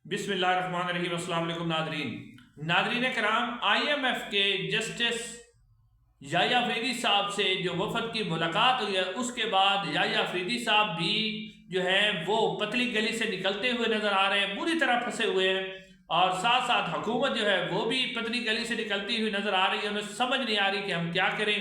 بسم اللہ الرحمن الرحیم۔ السلام علیکم ناظرین کرام، آئی ایم ایف کے جسٹس یحییٰ افریدی صاحب سے جو وفد کی ملاقات ہوئی ہے، اس کے بعد یحییٰ افریدی صاحب بھی جو ہیں وہ پتلی گلی سے نکلتے ہوئے نظر آ رہے ہیں، بری طرح پھنسے ہوئے ہیں، اور ساتھ ساتھ حکومت جو ہے وہ بھی پتلی گلی سے نکلتی ہوئی نظر آ رہی ہے۔ انہیں سمجھ نہیں آ رہی کہ ہم کیا کریں،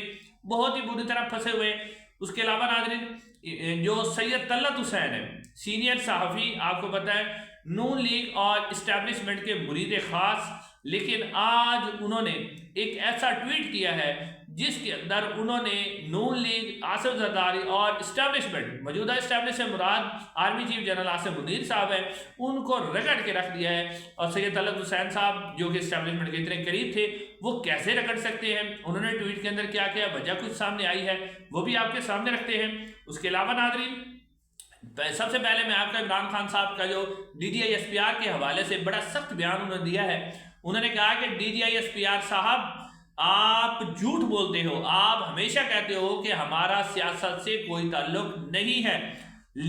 بہت ہی بری طرح پھنسے ہوئے ہیں۔ اس کے علاوہ ناظرین، جو سید طلعت حسین ہے، سینئر صحافی، آپ کو پتہ ہے نون لیگ اور اسٹیبلشمنٹ کے مرید خاص، لیکن آج انہوں نے ایک ایسا ٹویٹ کیا ہے جس کے اندر انہوں نے نون لیگ، آصف زرداری اور اسٹیبلشمنٹ، موجودہ اسٹیبلش سے مراد army chief general Asif Munir صاحب ہے، ان کو رگڑ کے رکھ دیا ہے۔ اور سید طلعت حسین صاحب جو کہ اسٹیبلشمنٹ کے اتنے قریب تھے، وہ کیسے رگڑ سکتے ہیں؟ انہوں نے ٹویٹ کے اندر کیا کیا، وجہ کچھ سامنے آئی ہے، وہ بھی آپ کے سامنے رکھتے ہیں۔ اس کے علاوہ ناظرین، سب سے پہلے میں آپ کا عمران خان صاحب کا جو D G I S P R کے حوالے سے بڑا سخت بیان انہوں نے دیا ہے۔ انہوں نے کہا کہ D G I S P R sahab, آپ جھوٹ بولتے ہو، آپ ہمیشہ کہتے ہو کہ ہمارا سیاست سے کوئی تعلق نہیں ہے،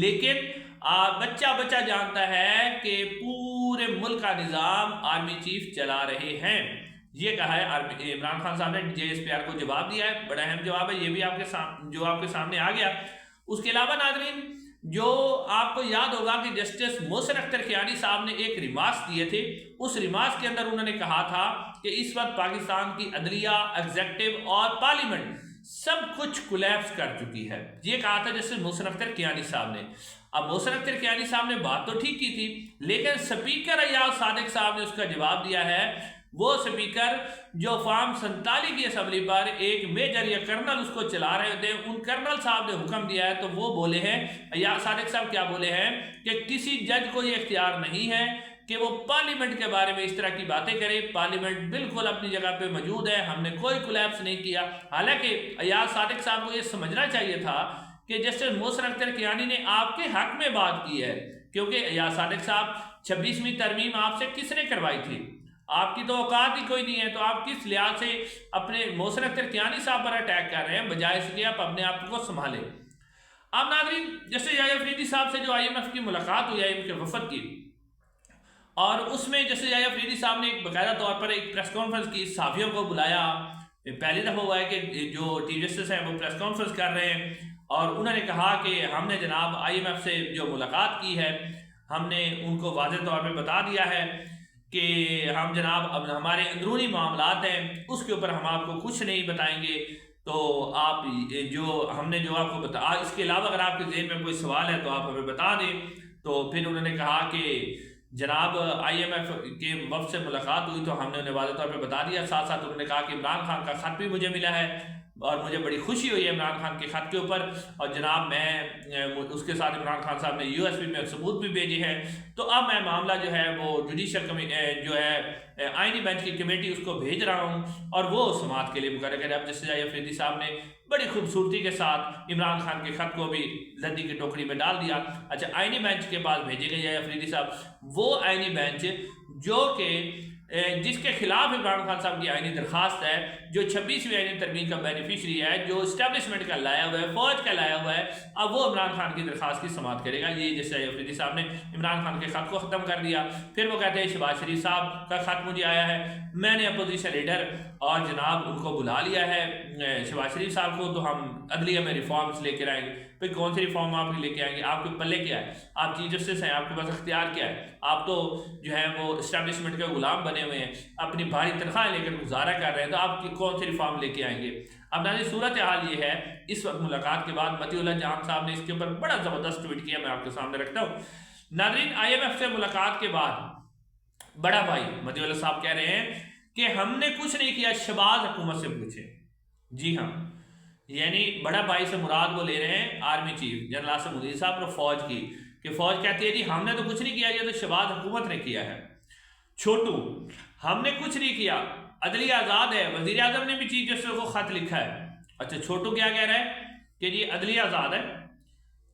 لیکن بچہ بچہ جانتا ہے کہ پورے ملک کا نظام آرمی چیف چلا رہے ہیں۔ یہ کہا ہے عمران خان صاحب نے، D G I S P R کو جواب دیا ہے، بڑا اہم جواب ہے، یہ بھی آپ کے سامنے آ گیا۔ اس کے علاوہ ناظرین، جو آپ کو یاد ہوگا کہ جسٹس محسن اختر کیانی صاحب نے ایک ریمارکس دیے تھے، اس ریمارکس کے اندر انہوں نے کہا تھا کہ اس وقت پاکستان کی عدلیہ، ایگزیکٹو اور پارلیمنٹ سب کچھ کولیپس کر چکی ہے۔ یہ کہا تھا جسٹس محسن اختر کیانی صاحب نے۔ اب محسن اختر کیانی صاحب نے بات تو ٹھیک کی تھی، لیکن سپیکر ایاز صادق صاحب نے اس کا جواب دیا ہے۔ وہ سپیکر جو فارم 47 کی اسمبلی پر ایک میجر یا کرنل اس کو چلا رہے تھے، ان کرنل صاحب نے حکم دیا ہے، تو وہ بولے ہیں، ایاز صادق صاحب کیا بولے ہیں کہ کسی جج کو یہ اختیار نہیں ہے کہ وہ پارلیمنٹ کے بارے میں اس طرح کی باتیں کرے، پارلیمنٹ بالکل اپنی جگہ پہ موجود ہے، ہم نے کوئی کولیپس نہیں کیا۔ حالانکہ ایاز صادق صاحب کو یہ سمجھنا چاہیے تھا کہ جسٹس محسن اختر کیانی نے آپ کے حق میں بات کی ہے، کیونکہ ایاز صادق صاحب 26ویں ترمیم آپ سے کس نے کروائی تھی؟ آپ کی تو اوقات ہی کوئی نہیں ہے، تو آپ کس لحاظ سے اپنے محسن اختر کیانی صاحب پر اٹیک کر رہے ہیں، بجائے اس کے آپ اپنے آپ کو سنبھالیں۔ اب ناظرین، جیسے یحییٰ افریدی صاحب سے جو آئی ایم ایف کی ملاقات ہوئی ہے ان کے وفد کی، اور اس میں جیسے یحییٰ افریدی صاحب نے ایک باقاعدہ طور پر ایک پریس کانفرنس کی، صحافیوں کو بلایا، پہلی دفعہ ہوا ہے کہ جو چیف جسٹس ہیں وہ پریس کانفرنس کر رہے ہیں، اور انہوں نے کہا کہ ہم نے جناب آئی ایم ایف سے جو ملاقات کی ہے، ہم نے ان کو واضح طور پہ بتا دیا ہے کہ ہم جناب اب ہمارے اندرونی معاملات ہیں، اس کے اوپر ہم آپ کو کچھ نہیں بتائیں گے، تو آپ جو ہم نے جو آپ کو بتا، اس کے علاوہ اگر آپ کے ذہن میں کوئی سوال ہے تو آپ ہمیں بتا دیں۔ تو پھر انہوں نے کہا کہ جناب آئی ایم ایف کے وفد سے ملاقات ہوئی تو ہم نے انہیں واضح طور پہ بتا دیا۔ ساتھ ساتھ انہوں نے کہا کہ عمران خان کا خط بھی مجھے ملا ہے، اور مجھے بڑی خوشی ہوئی ہے عمران خان کے خط کے اوپر، اور جناب میں اس کے ساتھ عمران خان صاحب نے یو ایس پی میں ثبوت بھی بھیجے ہیں، تو اب میں معاملہ جو ہے وہ جوڈیشل جو ہے آئینی بینچ کی کمیٹی اس کو بھیج رہا ہوں، اور وہ سماعت کے لیے مقرر کرے۔ اب جسٹس یحییٰ افریدی صاحب نے بڑی خوبصورتی کے ساتھ عمران خان کے خط کو بھی لدی کی ٹوکری میں ڈال دیا۔ اچھا، آئینی بینچ کے پاس بھیجے گئے یحییٰ افریدی صاحب، وہ آئینی بینچ جو کہ جس کے خلاف عمران خان صاحب کی آئینی درخواست ہے، جو 26ویں آئینی ترمیم کا بینیفیشری ہے، جو اسٹیبلشمنٹ کا لایا ہوا ہے، فوج کا لایا ہوا ہے، اب وہ عمران خان کی درخواست کی سماعت کرے گا۔ یہ جیسے یحییٰ افریدی صاحب نے عمران خان کے خط کو ختم کر دیا۔ پھر وہ کہتے ہیں شہباز شریف صاحب کا خط مجھے آیا ہے، میں نے اپوزیشن لیڈر اور جناب ان کو بلا لیا ہے، شہباز شریف صاحب کو، تو ہم عدلیہ میں ریفارمز لے کر آئیں گے۔ پھر کون سی ریفارم آپ لے کے آئیں گے؟ آپ کے پلے کیا ہے؟ آپ چیف جسٹس ہیں، آپ کے پاس اختیار کیا ہے؟ آپ تو جو ہے وہ اسٹیبلشمنٹ کے غلام بنے ہوئے ہیں، اپنی بھاری تنخواہ لے کر گزارا کر رہے ہیں، تو آپ کی کون سی ریفارم لے کے آئیں گے؟ اب ناظرین، صورتحال یہ ہے، اس وقت ملاقات کے بعد مطیع اللہ جان صاحب نے اس کے اوپر بڑا زبردست ٹویٹ کیا، میں آپ کے سامنے رکھتا ہوں۔ ناظرین، آئی ایم ایف سے ملاقات کے بعد بڑا بھائی مطیع اللہ صاحب کہہ رہے ہیں کہ ہم نے کچھ نہیں کیا، شہباز حکومت سے پوچھے۔ جی ہاں، یعنی بڑا بھائی سے مراد وہ لے رہے ہیں army chief general Asif Munir صاحب اور فوج کی، کہ فوج کہتی ہے جی ہم نے تو کچھ نہیں کیا، یہ تو شہباز حکومت نے کیا ہے۔ چھوٹو، ہم نے کچھ نہیں کیا، عدلیہ آزاد ہے، وزیر اعظم نے بھی چیف جسٹس کو خط لکھا ہے۔ اچھا، چھوٹو کیا کہہ رہا ہے کہ جی عدلیہ آزاد ہے،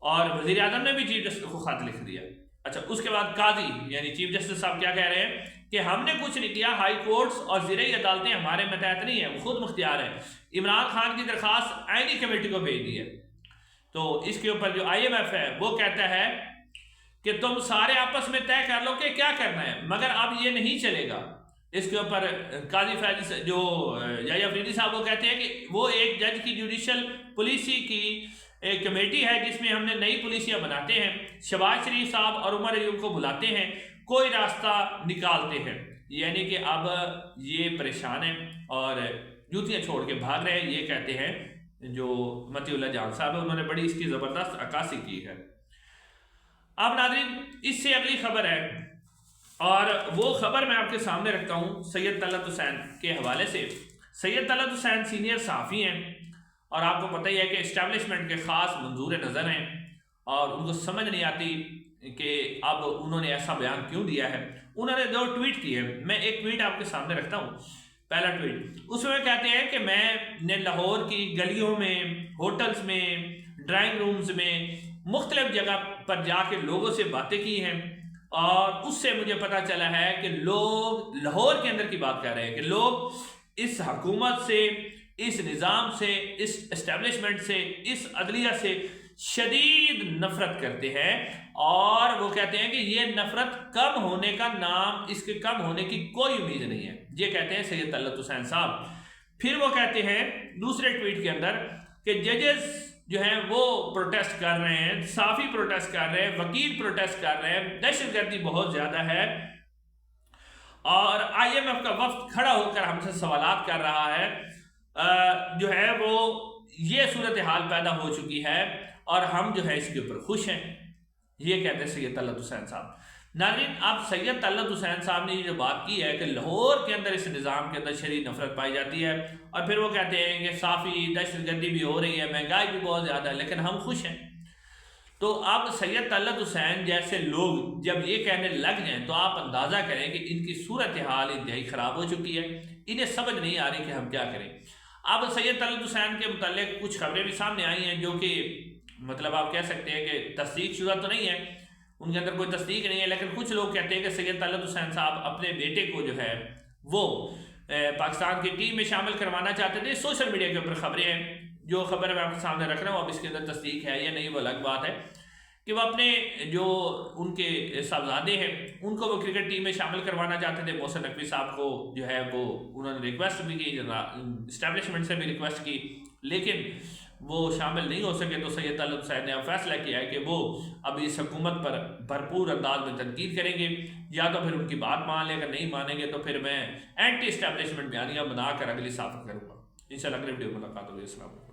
اور وزیر اعظم نے بھی چیف جسٹس کو خط لکھ دیا۔ اچھا، اس کے بعد قاضی یعنی چیف جسٹس صاحب کیا کہہ رہے ہیں کہ ہم نے کچھ نہیں کیا، ہائی کورٹس اور زرعی عدالتیں ہمارے ماتحت نہیں ہیں، وہ خود مختار ہیں، عمران خان کی درخواست آئینی کمیٹی کو بھیج دی ہے۔ تو اس کے اوپر جو آئی ایم ایف ہے وہ کہتا ہے کہ تم سارے آپس میں طے کر لو کہ کیا کرنا ہے، مگر اب یہ نہیں چلے گا۔ اس کے اوپر قاضی فیض جو یحییٰ افریدی صاحب وہ کہتے ہیں کہ وہ ایک جج کی جوڈیشل پالیسی کی ایک کمیٹی ہے جس میں ہم نے نئی پالیسیاں بناتے ہیں، شہباز شریف صاحب اور عمر ایوب کو بلاتے ہیں، کوئی راستہ نکالتے ہیں۔ یعنی کہ اب یہ پریشان ہیں اور جوتیاں چھوڑ کے بھاگ رہے ہیں۔ یہ کہتے ہیں جو مطیع اللہ جان صاحب ہے، انہوں نے بڑی اس کی زبردست عکاسی کی ہے۔ اب ناظرین اس سے اگلی خبر ہے، اور وہ خبر میں آپ کے سامنے رکھتا ہوں سید طلعت حسین کے حوالے سے۔ سید طلعت حسین سینئر صحافی ہیں، اور آپ کو پتہ ہی ہے کہ اسٹیبلشمنٹ کے خاص منظور نظر ہیں، اور ان کو سمجھ نہیں آتی کہ اب انہوں نے ایسا بیان کیوں دیا ہے۔ انہوں نے 2 ٹویٹ کیے، میں ایک ٹویٹ آپ کے سامنے رکھتا ہوں۔ پہلا ٹویٹ اس میں کہتے ہیں کہ میں نے لاہور کی گلیوں میں، ہوٹلز میں، ڈرائنگ رومز میں، مختلف جگہ پر جا کے لوگوں سے باتیں کی ہیں، اور اس سے مجھے پتا چلا ہے کہ لوگ لاہور کے اندر کی بات کر رہے ہیں کہ لوگ اس حکومت سے، اس نظام سے، اس اسٹیبلشمنٹ سے، اس عدلیہ سے شدید نفرت کرتے ہیں، اور وہ کہتے ہیں کہ یہ نفرت کم ہونے کا نام، اس کے کم ہونے کی کوئی امید نہیں ہے۔ یہ کہتے ہیں سید طلعت حسین صاحب۔ پھر وہ کہتے ہیں دوسرے ٹویٹ کے اندر کہ ججز جو ہیں وہ پروٹیسٹ کر رہے ہیں، صحافی پروٹیسٹ کر رہے ہیں، وکیل پروٹیسٹ کر رہے ہیں، دہشت گردی بہت زیادہ ہے، اور IMF کا وفد کھڑا ہو کر ہم سے سوالات کر رہا ہے، جو ہے وہ یہ صورتحال پیدا ہو چکی ہے، اور ہم جو ہے اس کے اوپر خوش ہیں۔ یہ کہتے ہیں سید طلعت حسین صاحب۔ ناظرین اب سید طلعت حسین صاحب نے یہ جو بات کی ہے کہ لاہور کے اندر اس نظام کے اندر شدید نفرت پائی جاتی ہے، اور پھر وہ کہتے ہیں کہ صافی دہشت گردی بھی ہو رہی ہے، مہنگائی بھی بہت زیادہ ہے، لیکن ہم خوش ہیں۔ تو اب سید طلعت حسین جیسے لوگ جب یہ کہنے لگ جائیں تو آپ اندازہ کریں کہ ان کی صورتحال انتہائی خراب ہو چکی ہے، انہیں سمجھ نہیں آ رہی کہ ہم کیا کریں۔ اب سید طلعت حسین کے متعلق کچھ خبریں بھی سامنے آئی ہیں جو کہ مطلب آپ کہہ سکتے ہیں کہ تصدیق شدہ تو نہیں ہے، ان کے اندر کوئی تصدیق نہیں ہے، لیکن کچھ لوگ کہتے ہیں کہ سید طلعت حسین صاحب اپنے بیٹے کو جو ہے وہ پاکستان کی ٹیم میں شامل کروانا چاہتے تھے۔ سوشل میڈیا کے اوپر خبریں ہیں، جو خبر میں آپ کے سامنے رکھ رہا ہوں، اب اس کے اندر تصدیق ہے یا نہیں وہ الگ بات ہے، کہ وہ اپنے جو ان کے صاحبزادے ہیں ان کو وہ کرکٹ ٹیم میں شامل کروانا چاہتے تھے۔ محسن نقوی صاحب کو جو ہے وہ انہوں نے ریکویسٹ بھی کی، اسٹیبلشمنٹ سے بھی ریکویسٹ کی، لیکن وہ شامل نہیں ہو سکے۔ تو سید طلعت حسین نے اب فیصلہ کیا ہے کہ وہ اب اس حکومت پر بھرپور انداز میں تنقید کریں گے، یا تو پھر ان کی بات مان لیں، اگر نہیں مانیں گے تو پھر میں اینٹی اسٹیبلشمنٹ بیانیہ بنا کر اگلی صافت کروں گا۔ انشاءاللہ اگلی ویڈیو میں ملاقات ہوگی۔ السلام علیکم۔